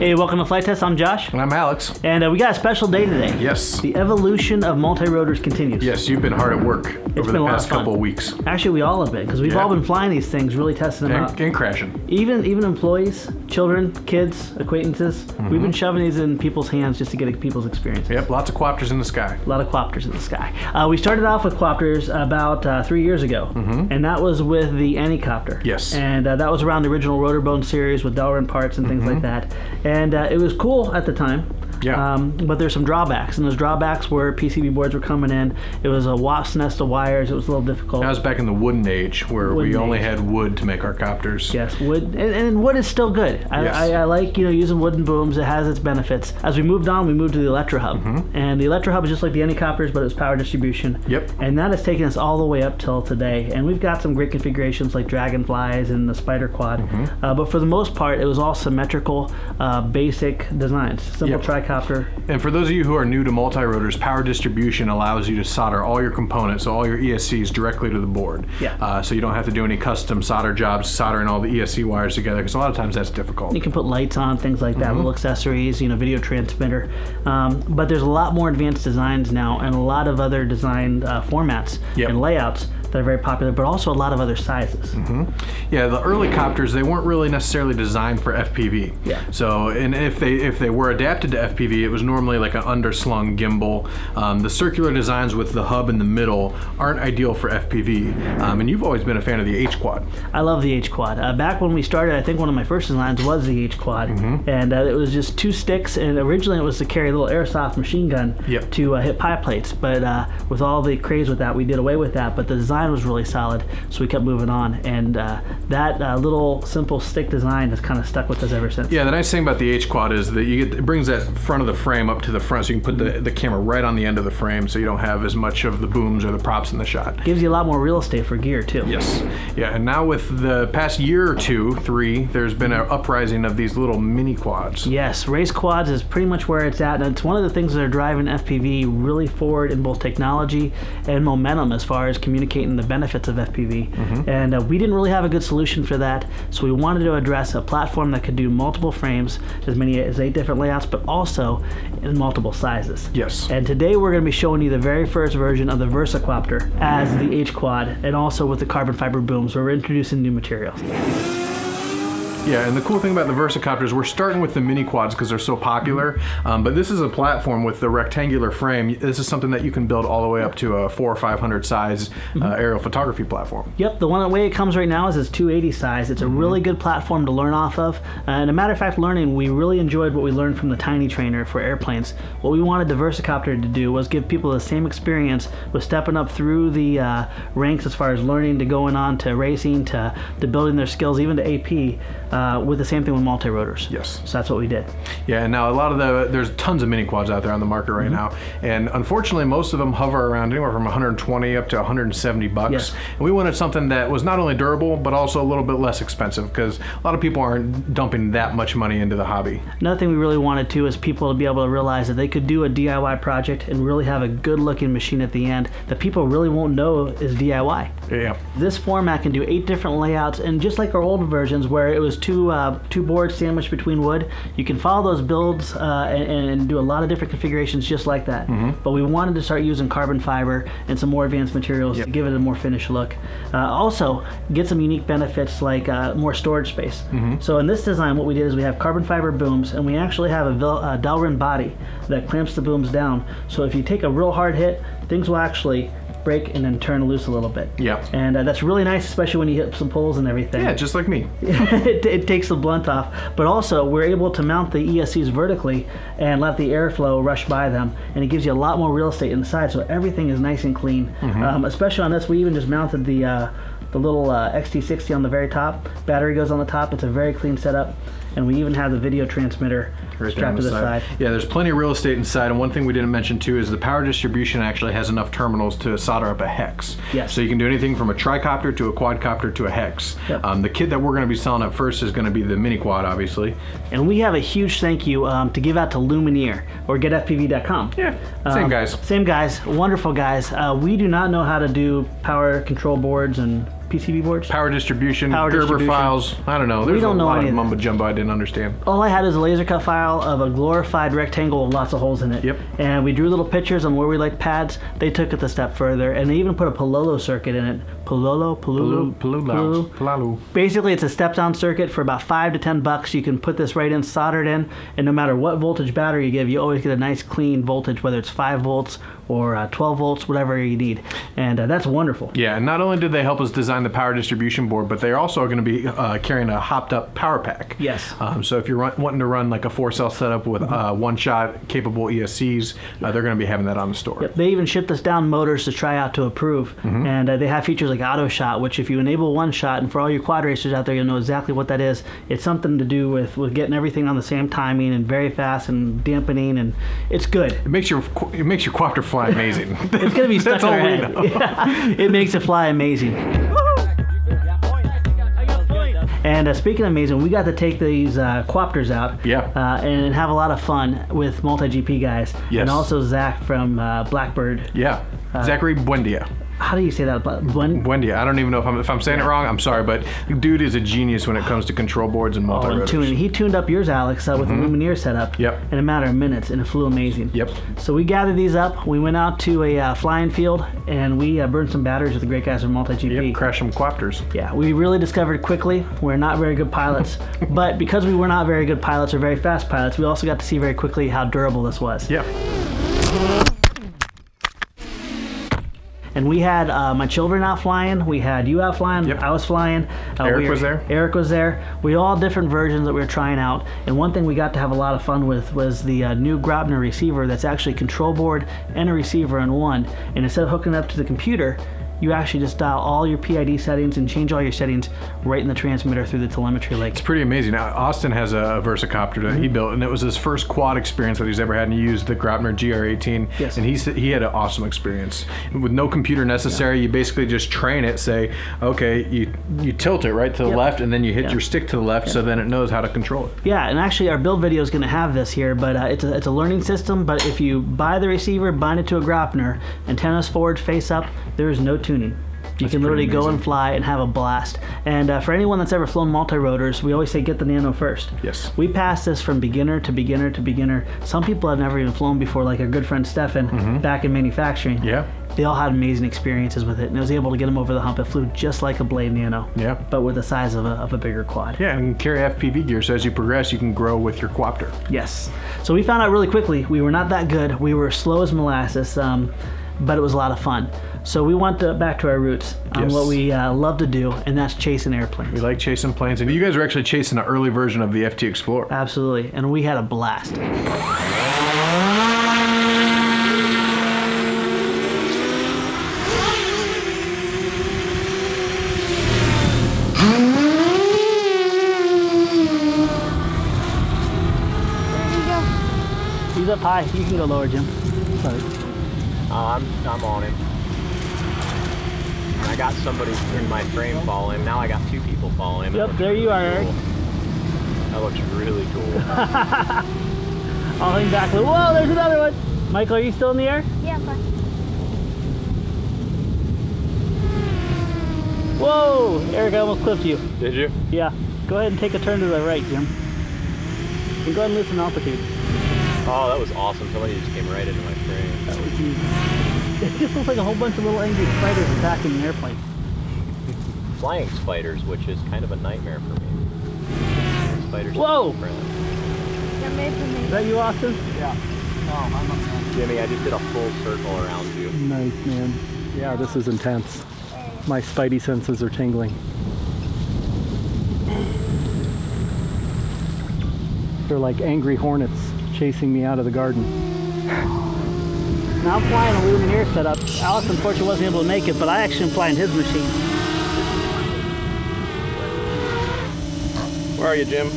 Hey, welcome to Flight Test. I'm Josh. And I'm Alex. And we got a special day today. Yes. The evolution of multi-rotors continues. Yes, you've been hard at work over the past couple of weeks. Actually, we all have been, because we've all been flying these things, really testing them out. And crashing. Even employees, children, kids, acquaintances, we've been shoving these in people's hands just to get people's experience. Yep, lots of quadcopters in the sky. A lot of quadcopters in the sky. We started off with quadcopters about 3 years ago, and that was with the Quadcopter. Yes. And that was around the original rotor bone series with Delrin parts and things like that. And it was cool at the time. Yeah. But there's some drawbacks, and those drawbacks were PCB boards were coming in. It was a wasp's nest of wires. It was a little difficult. That was back in the wooden age, where we only had wood to make our copters. Yes, wood, and wood is still good. I like using wooden booms. It has its benefits. As we moved on, we moved to the Electro-Hub, and the Electro-Hub is just like the Quadcopters, but it's power distribution. Yep. And that has taken us all the way up till today. And we've got some great configurations like Dragonflies and the Spider Quad. But for the most part, it was all symmetrical, basic designs. Simple tricopter. And for those of you who are new to multi-rotors, power distribution allows you to solder all your components, so all your ESCs, directly to the board. Yeah. So you don't have to do any custom solder jobs, soldering all the ESC wires together, because a lot of times that's difficult. You can put lights on, things like that, little accessories, video transmitter. But there's a lot more advanced designs now, and a lot of other design formats and layouts that are very popular, but also a lot of other sizes. Yeah, the early copters, they weren't really necessarily designed for FPV. Yeah. So, and if they were adapted to FPV, it was normally like an underslung gimbal. The circular designs with the hub in the middle aren't ideal for FPV. And you've always been a fan of the H-Quad. I love the H-Quad. Back when we started, I think one of my first designs was the H-Quad. And it was just 2 sticks, and originally it was to carry a little airsoft machine gun to hit pie plates. But with all the craze with that, we did away with that. But the design was really solid, so we kept moving on, and that little simple stick design has kind of stuck with us ever since. Yeah, the nice thing about the H-Quad is that it brings that front of the frame up to the front, so you can put the camera right on the end of the frame, so you don't have as much of the booms or the props in the shot. Gives you a lot more real estate for gear too. Yes. Yeah, and now with the past year or two, 3, there's been an uprising of these little mini quads. Yes, race quads is pretty much where it's at, and it's one of the things that are driving FPV really forward in both technology and momentum as far as communicating the benefits of FPV. And we didn't really have a good solution for that, so we wanted to address a platform that could do multiple frames, as many as 8 different layouts, but also in multiple sizes. Yes. And today we're going to be showing you the very first version of the VersaCopter as the H-Quad, and also with the carbon fiber booms, where we're introducing new materials. Yeah, and the cool thing about the VersaCopters, we're starting with the mini quads because they're so popular, but this is a platform with the rectangular frame. This is something that you can build all the way up to a 400 or 500 size aerial photography platform. Yep, the way it comes right now is 280 size. It's a really good platform to learn off of. And a matter of fact, we really enjoyed what we learned from the Tiny Trainer for airplanes. What we wanted the VersaCopter to do was give people the same experience with stepping up through the ranks as far as learning to going on to racing, to building their skills, even to AP. With the same thing with multi-rotors. Yes. So that's what we did. Yeah, and now there's tons of mini quads out there on the market right now, and unfortunately most of them hover around anywhere from 120 up to 170 bucks. Yes. And we wanted something that was not only durable, but also a little bit less expensive, because a lot of people aren't dumping that much money into the hobby. Another thing we really wanted to is people to be able to realize that they could do a DIY project and really have a good looking machine at the end that people really won't know is DIY. Yeah. This format can do 8 different layouts, and just like our old versions where it was two boards sandwiched between wood, you can follow those builds and do a lot of different configurations just like that. But we wanted to start using carbon fiber and some more advanced materials to give it a more finished look. Also, get some unique benefits like more storage space. So in this design, what we did is we have carbon fiber booms, and we actually have a Delrin body that clamps the booms down. So if you take a real hard hit, things will actually break and then turn loose a little bit. Yeah. And that's really nice, especially when you hit some poles and everything. Yeah, just like me. it takes the blunt off. But also, we're able to mount the ESCs vertically and let the airflow rush by them, and it gives you a lot more real estate inside, so everything is nice and clean. Especially on this, we even just mounted the little XT60 on the very top. Battery goes on the top. It's a very clean setup. And we even have the video transmitter strapped to the side. Yeah, there's plenty of real estate inside, and one thing we didn't mention too is the power distribution actually has enough terminals to solder up a hex. Yes. So you can do anything from a tricopter to a quadcopter to a hex. Yep. The kit that we're going to be selling up first is going to be the mini quad, obviously. And we have a huge thank you to give out to Lumineer or GetFPV.com. Yeah, same guys. Same guys, wonderful guys. We do not know how to do power control boards and PCB boards? Power distribution, Power Gerber distribution. files. I don't know. There's don't a know lot any of of that. mumbo jumbo I didn't understand. All I had is a laser cut file of a glorified rectangle with lots of holes in it. Yep. And we drew little pictures on where we liked pads. They took it a step further, and they even put a Pololo circuit in it. Palulu. Basically, it's a step-down circuit for about $5 to $10. You can put this right in, solder it in, and no matter what voltage battery you give, you always get a nice clean voltage, whether it's 5 volts or 12 volts, whatever you need. And that's wonderful. Yeah, and not only did they help us design the power distribution board, but they're also going to be carrying a hopped-up power pack. Yes. So if you're wanting to run like a 4-cell setup with one-shot capable ESCs, they're going to be having that on the store. Yep. They even shipped us down motors to try out to approve. And they have features like auto shot, which if you enable one shot, and for all your quad racers out there, you'll know exactly what that is. It's something to do with getting everything on the same timing and very fast and dampening, and it's good. It makes your quadcopter fly amazing. It's going to be stuck That's in all our we head. know. Yeah. It makes it fly amazing. And speaking of amazing, we got to take these Quadcopters out and have a lot of fun with multi-GP guys. Yes. And also Zach from Blackbird. Yeah. Zachary Buendia. How do you say that? Buendia. I don't even know if I'm saying it wrong. I'm sorry, but dude is a genius when it comes to control boards and multi-rotors. Tuning. He tuned up yours, Alex, with the Lumineer setup in a matter of minutes, and it flew amazing. Yep. So we gathered these up. We went out to a flying field, and we burned some batteries with the great guys from multi-GP. Yep, crashed some Quadcopters. Yeah, we really discovered quickly we're not very good pilots, but because we were not very good pilots or very fast pilots, we also got to see very quickly how durable this was. Yep. And we had my children out flying. We had you out flying. Yep. I was flying. Eric was there. Eric was there. We had all different versions that we were trying out. And one thing we got to have a lot of fun with was the new Grobner receiver that's actually a control board and a receiver in one. And instead of hooking it up to the computer, you actually just dial all your PID settings and change all your settings right in the transmitter through the telemetry link. It's pretty amazing. Now, Austin has a VersaCopter that he built, and it was his first quad experience that he's ever had, and he used the Grobner GR18, Yes. and he had an awesome experience. With no computer necessary, you basically just train it, say, okay, you tilt it right to the left, and then you hit your stick to the left, so then it knows how to control it. Yeah, and actually our build video is going to have this here, but it's a learning system, but if you buy the receiver, bind it to a Grobner, antennas forward, face up, there is no tuning. You can literally go and fly and have a blast. And for anyone that's ever flown multi-rotors, we always say get the Nano first. Yes. We passed this from beginner to beginner to beginner. Some people have never even flown before, like our good friend Stefan back in manufacturing. Yeah. They all had amazing experiences with it, and it was able to get them over the hump. It flew just like a Blade Nano, but with the size of a bigger quad. Yeah, and carry FPV gear, so as you progress, you can grow with your Quadcopter. Yes. So we found out really quickly we were not that good. We were slow as molasses, but it was a lot of fun. So we went back to our roots on what we love to do, and that's chasing airplanes. We like chasing planes, and you guys were actually chasing an early version of the FT Explorer. Absolutely, and we had a blast. He's up high. You can go lower, Jim. Sorry. I'm on him. I got somebody in my frame falling. Now I got 2 people falling. Yep, there you are, Eric. That looks really cool. I'll hang back. Whoa, there's another one. Michael, are you still in the air? Yeah, fine. Whoa, Eric, I almost clipped you. Did you? Yeah. Go ahead and take a turn to the right, Jim. And go ahead and loosen altitude. Oh, that was awesome. Somebody just came right into my frame. That was easy. It just looks like a whole bunch of little angry spiders attacking an airplane. Flying spiders, which is kind of a nightmare for me. Spiders. Whoa! They're made for me. Is that you, Austin? Yeah. No, I'm not. Jimmy, I just did a full circle around you. Nice, man. Yeah, this is intense. My spidey senses are tingling. They're like angry hornets chasing me out of the garden. Now I'm flying a Lumineer setup. Alex unfortunately wasn't able to make it, but I actually am flying his machine. Where are you, Jim?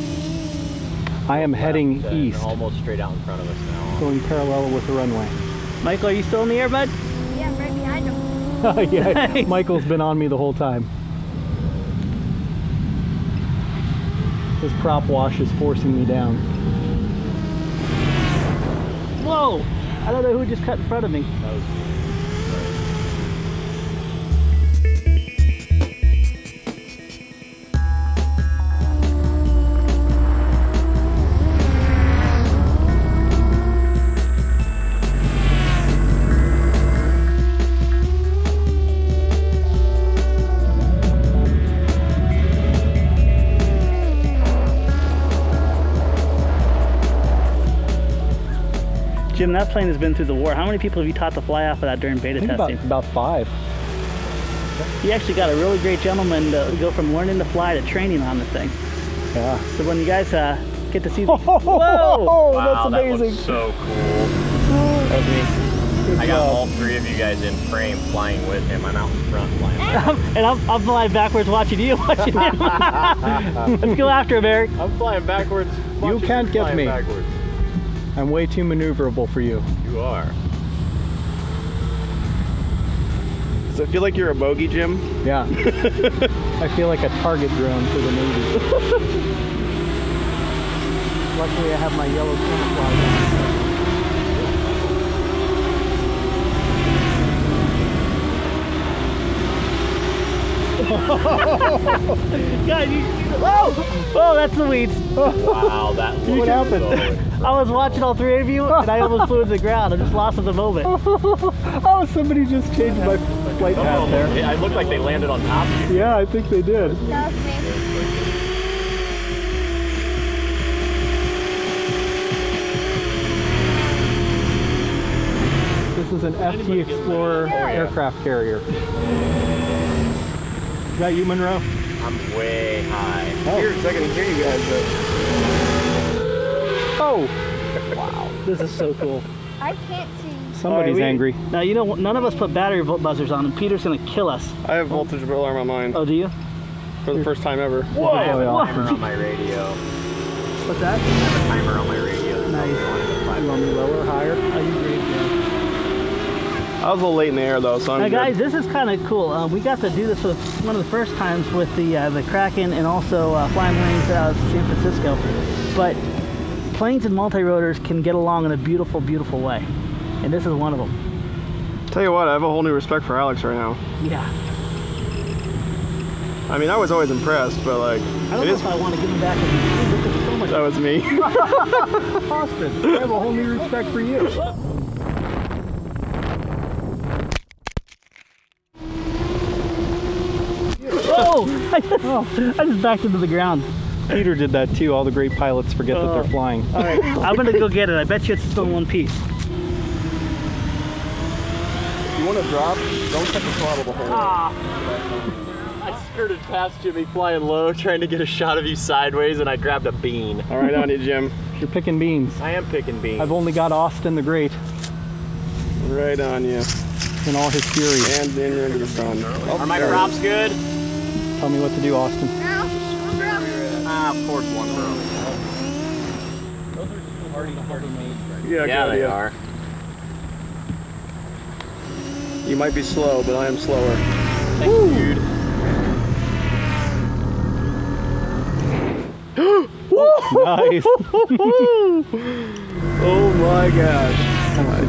I am heading Left, east, almost straight out in front of us now. going parallel with the runway. Michael, are you still in the air, bud? Yeah, right behind them. Oh yeah, Nice. Michael's been on me the whole time. This prop wash is forcing me down. Whoa! I don't know who just cut in front of me. That was Jim, that plane has been through the war. How many people have you taught to fly off of that during beta I think testing? about 5. You actually got a really great gentleman to go from learning to fly to training on the thing. Yeah. So when you guys get to see the... Whoa! Wow, That's amazing. that looks so cool. That was me. Good I got job. all 3 of you guys in frame flying with him. I'm out in front flying with him. And I'm flying backwards watching you, watching him. Let's go after him, Eric. I'm flying backwards. You can't get me. Backwards. I'm way too maneuverable for you. You are. Does it feel like you're a bogey, Jim? Yeah. I feel like a target drone for the Navy. Luckily, I have my yellow camouflage on. God, oh, that's the weeds. Wow, that looks What happened? I was watching all 3 of you, and I almost flew to the ground. I just lost at the moment. Oh, somebody just changed my flight path there. I looked like they landed on top of you. Yeah, I think they did. That was me. This is an FT Explorer aircraft carrier. Is that you, Monroe? I'm way high. Here, so I can hear you guys. Oh, Wow, this is so cool. I can't see. somebody's angry. Now, you know, none of us put battery buzzers on, and Peter's gonna kill us. I have voltage alarm on mine Oh, do you? for the first time ever. Whoa! I have a Whoa. timer on my radio. What's that? I have a timer on my radio. Nice. You want me lower or higher? Oh, you great, yeah. I was a little late in the air though, so I'm Now, good. guys, this is kind of cool. We got to do this for one of the first times with the Kraken and also flying planes out of San Francisco. But planes and multi-rotors can get along in a beautiful, beautiful way, and this is one of them. Tell you what, I have a whole new respect for Alex right now. Yeah. I mean, I was always impressed, but like, I don't it know is. if I want to give him back. This is so much. That was me. Austin, I have a whole new respect for you. Oh! I just backed into the ground. Peter did that too. All the great pilots forget that they're flying. All right, I'm gonna go get it. I bet you it's still in one piece. If you want to drop, don't touch the throttle the whole way. I skirted past Jimmy flying low, trying to get a shot of you sideways, and I grabbed a bean. All right, on you, Jim. You're picking beans. I am picking beans. I've only got Austin the Great Right on you. in all his fury. And then you're into the sun. Oh, Are my there it props good? Tell me what to do, Austin. No, bro. Ah, of course one broke. is. Yeah, Yeah, good they idea. are. You might be slow, but I am slower. Thanks, dude. Nice. Oh my gosh.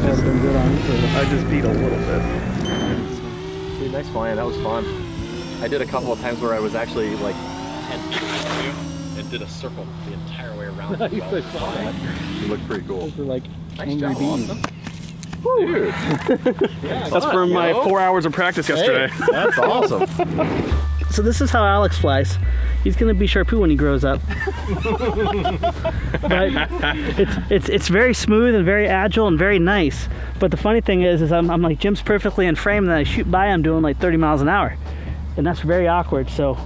That's been good on you. I just beat a little bit. Dude, nice flying. That was fun. I did a couple of times where I was actually like 10 feet from you and did a circle the entire way around. Nice, I saw that. It looked pretty cool. Those are like Nice angry job, beans. Austin. Dude. That's from my 4 hours of practice yesterday. That's awesome. So this is how Alex flies. He's gonna be Sharpoo when he grows up. But it's very smooth and very agile and very nice. But the funny thing is I'm like, Jim's perfectly in frame, and then I shoot by him doing like 30 miles an hour, and that's very awkward. So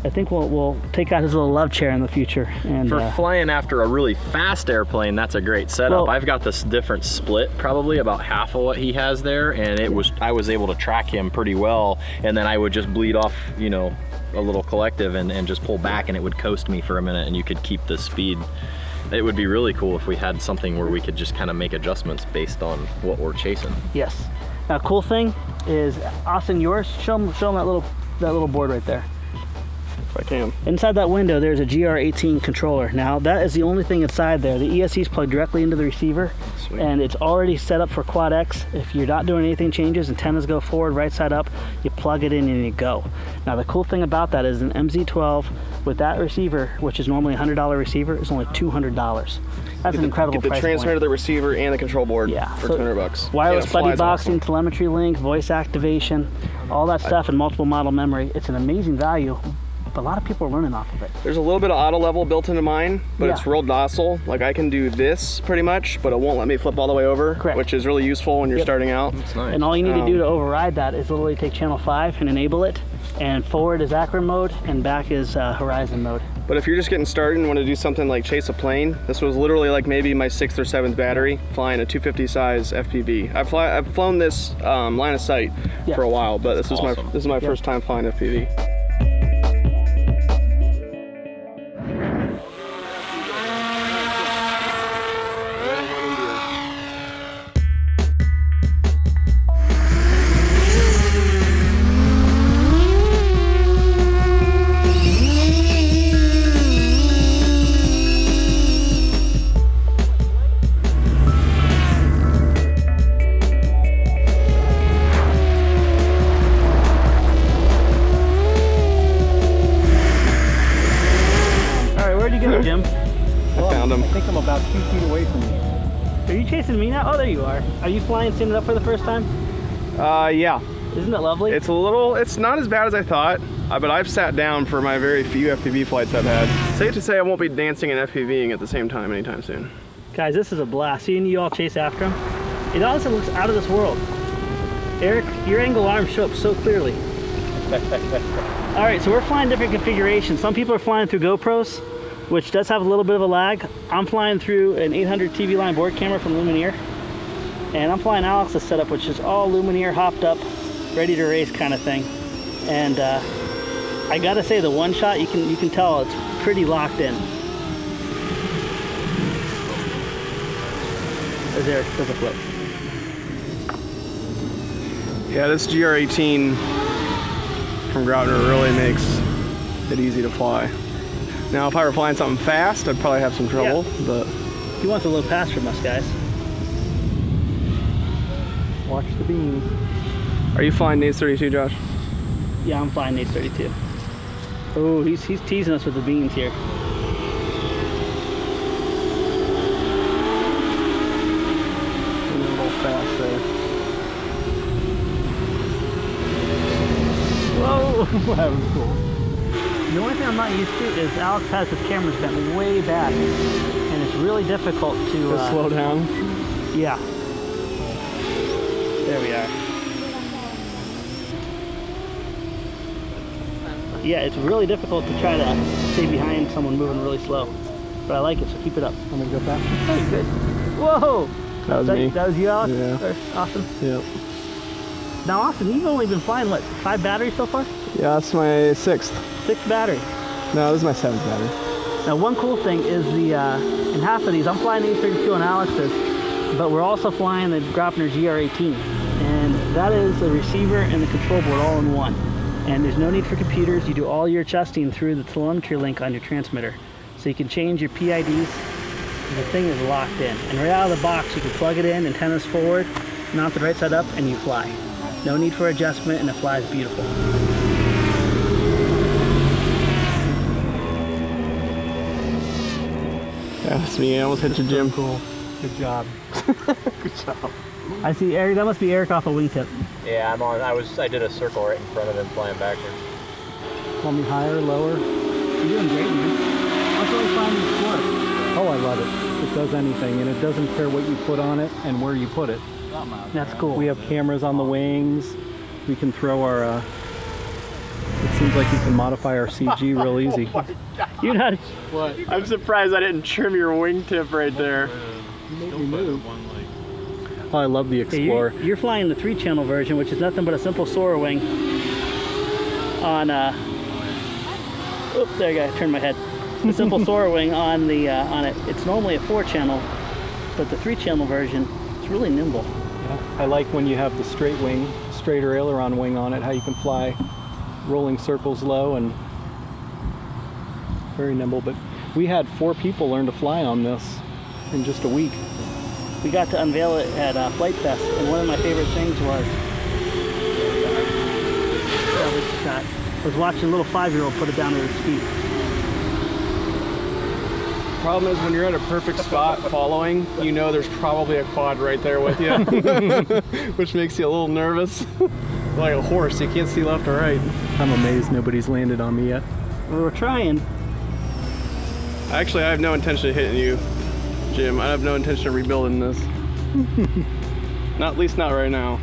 I think we'll take out his little love chair in the future. And For flying after a really fast airplane, that's a great setup. Well- I've got this different split, probably about half of what he has there, and I was able to track him pretty well, and then I would just bleed off, you know, a little collective and just pull back, and it would coast me for a minute, and you could keep the speed. It would be really cool if we had something where we could just kind of make adjustments based on what we're chasing. yes. Now, cool thing is, Austin, yours. Show him that little board right there. If I can. Inside that window, there's a GR18 controller. Now, that is the only thing inside there. The ESC is plugged directly into the receiver, Sweet. and it's already set up for Quad X. If you're not doing anything changes, antennas go forward, right side up, you plug it in and you go. Now, the cool thing about that is an MZ12 with that receiver, which is normally a $100 receiver, is only $200. That's an incredible Get the price transmitter, point. the receiver, and the control board Yeah, for so $200. Wireless And it buddy flies boxing, awesome. telemetry link, voice activation, all that stuff, and multiple model memory. It's an amazing value. but a lot of people are learning off of it. There's a little bit of auto level built into mine, but it's real docile. Like I can do this pretty much, but it won't let me flip all the way over, Correct. which is really useful when you're starting out. That's nice. And all you need to do to override that is literally take channel 5 and enable it, and forward is acro mode and back is horizon mode. But if you're just getting started and want to do something like chase a plane, this was literally like maybe my 6th or 7th battery flying a 250 size FPV. I've flown this line of sight for a while, but this is my first time flying FPV. Jim? I found him. I think I'm about 2 feet away from you. Are you chasing me now? Oh, there you are. Are you flying standing up for the first time? Yeah. Isn't it lovely? It's not as bad as I thought, but I've sat down for my very few FPV flights I've had. Safe to say I won't be dancing and FPVing at the same time anytime soon. Guys, this is a blast. Seeing you all chase after him. It honestly looks out of this world. Eric, your angle arms show up so clearly. All right, so we're flying different configurations. Some people are flying through GoPros, which does have a little bit of a lag. I'm flying through an 800 TV line board camera from Lumineer. And I'm flying Alex's setup, which is all Lumineer hopped up, ready to race kind of thing. And I gotta say, the one shot, you can tell it's pretty locked in. There's Eric, does a flip. Yeah, this GR18 from Graupner really makes it easy to fly. Now, if I were flying something fast, I'd probably have some trouble, but... He wants a little pass from us, guys. Watch the beam. Are you flying Nace 32, Josh? Yeah, I'm flying Nace 32. Oh, he's teasing us with the beans here. A little fast there. Whoa! That was cool. The only thing I'm not used to is Alex has his cameras bent way back, and it's really difficult to Just slow down. Yeah. There we are. Yeah, it's really difficult to try to stay behind someone moving really slow. But I like it, so keep it up. I'm gonna go back. Oh, you're good. Whoa! That was me. That was you, Alex? Yeah. Austin? Yep. Now, Austin, you've only been flying, what, 5 batteries so far? Yeah, that's my 6th. 6 batteries. No, this is my 7th battery. Now, one cool thing is in half of these, I'm flying the A32 on Alex's, but we're also flying the Graupner GR18. And that is the receiver and the control board all in one. And there's no need for computers. You do all your adjusting through the telemetry link on your transmitter. So you can change your PIDs. The thing is locked in. And right out of the box, you can plug it in, antennas forward, mount the right side up, and you fly. No need for adjustment, and it flies beautiful. Yeah, that's me. I almost hit you, Jim. Cool. Good job. Good job. I see Eric. That must be Eric off a wingtip. Yeah, I'm on. I did a circle right in front of him flying backwards. Want me higher, lower? You're doing great, man. What's always flying the sport? Oh, I love it. It does anything, and it doesn't care what you put on it and where you put it. That's cool. We have cameras on the wings. We can throw our, it seems like you can modify our CG real easy. You're not. What? I'm surprised I didn't trim your wingtip right there. Oh, I love the Explorer. You're flying the 3-channel version, which is nothing but a simple soarer wing on, oops, there you go, I turned my head. The simple soarer wing on the, on it. It's normally a 4-channel, but the 3-channel version, it's really nimble. Yeah. I like when you have the straight wing, straighter aileron wing on it, how you can fly rolling circles low and very nimble. But we had 4 people learn to fly on this in just a week. We got to unveil it at Flite Fest, and one of my favorite things was watching a little 5-year-old put it down to his feet. Problem is when you're at a perfect spot following, you know there's probably a quad right there with you, which makes you a little nervous. Like a horse, you can't see left or right. I'm amazed nobody's landed on me yet. We're trying. Actually, I have no intention of hitting you, Jim. I have no intention of rebuilding this. Not, at least not right now.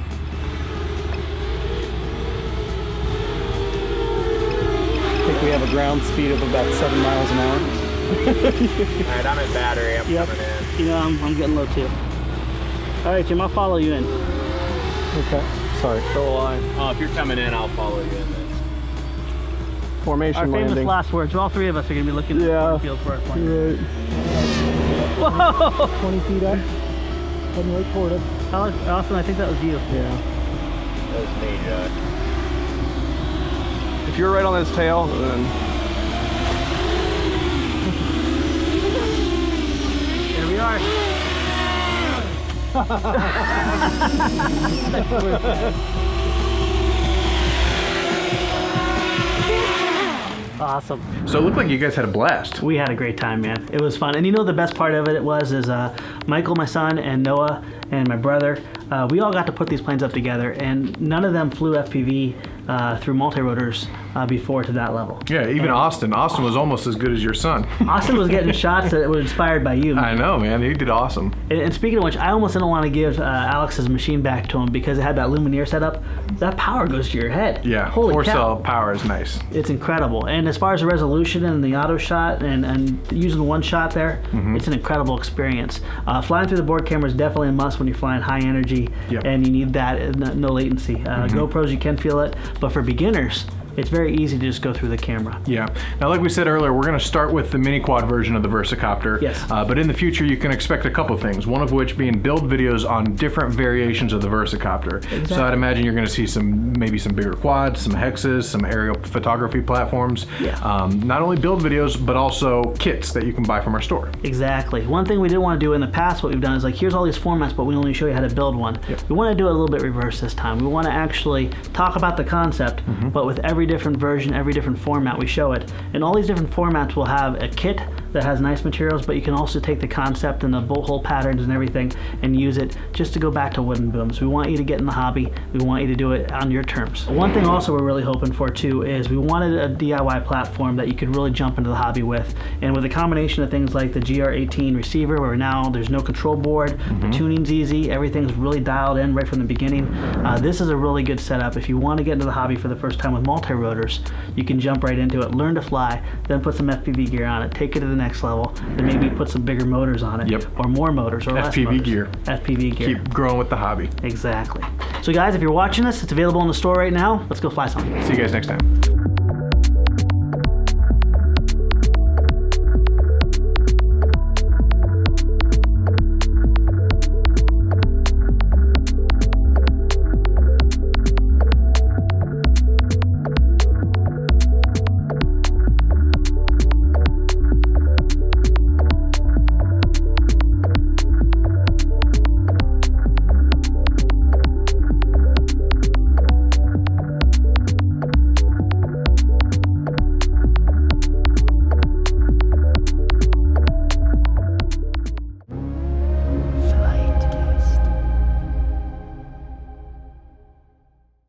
I think we have a ground speed of about 7 miles an hour. All right, I'm at battery. I'm coming in. You know, I'm getting low too. All right, Jim, I'll follow you in. Okay. Sorry. So will I. Oh, if you're coming in, I'll follow you in then. Formation Our famous landing. last words. All three of us are going to be looking at the field for our point. Right. Whoa! 20 feet up. Heading right toward it. Austin, I think that was you. Yeah. That was me, Jack. If you're right on this tail, then Here we are. Awesome. So it looked like you guys had a blast. We had a great time, man. It was fun. And you know the best part of it is Michael, my son, and Noah, and my brother, we all got to put these planes up together, and none of them flew FPV through multi-rotors before to that level. Yeah, even Austin. Austin was almost as good as your son. Austin was getting shots that were inspired by you. I know, man. He did awesome. And speaking of which, I almost didn't want to give Alex's machine back to him because it had that Lumineer setup. That power goes to your head. Yeah, Holy cow. four-cell power is nice. It's incredible. And as far as the resolution and the auto shot and using one shot there, it's an incredible experience. Flying through the board camera is definitely a must when you're flying high energy, and you need that no latency. GoPros, you can feel it, but for beginners, it's very easy to just go through the camera. Yeah. Now, like we said earlier, we're going to start with the mini quad version of the VersaCopter. Yes. But in the future, you can expect a couple things. One of which being build videos on different variations of the VersaCopter. Exactly. So I'd imagine you're going to see maybe some bigger quads, some hexes, some aerial photography platforms. Yeah. Not only build videos, but also kits that you can buy from our store. Exactly. One thing we didn't want to do in the past, what we've done is like, here's all these formats, but we only show you how to build one. Yep. We want to do it a little bit reverse this time. We want to actually talk about the concept, but with every different version, every different format, we show it. And all these different formats will have a kit that has nice materials, but you can also take the concept and the bolt hole patterns and everything and use it just to go back to wooden booms. We want you to get in the hobby. We want you to do it on your terms. One thing also we're really hoping for too is we wanted a DIY platform that you could really jump into the hobby with. And with a combination of things like the GR18 receiver, where now there's no control board, the tuning's easy, everything's really dialed in right from the beginning. This is a really good setup. If you want to get into the hobby for the first time with multi-rotors, you can jump right into it, learn to fly, then put some FPV gear on it, take it to the next level, then maybe put some bigger motors on it, Yep. or more motors, or less FPV motors. gear. FPV gear. Keep growing with the hobby. Exactly. So guys, if you're watching this, it's available in the store right now. Let's go fly some. See you guys next time.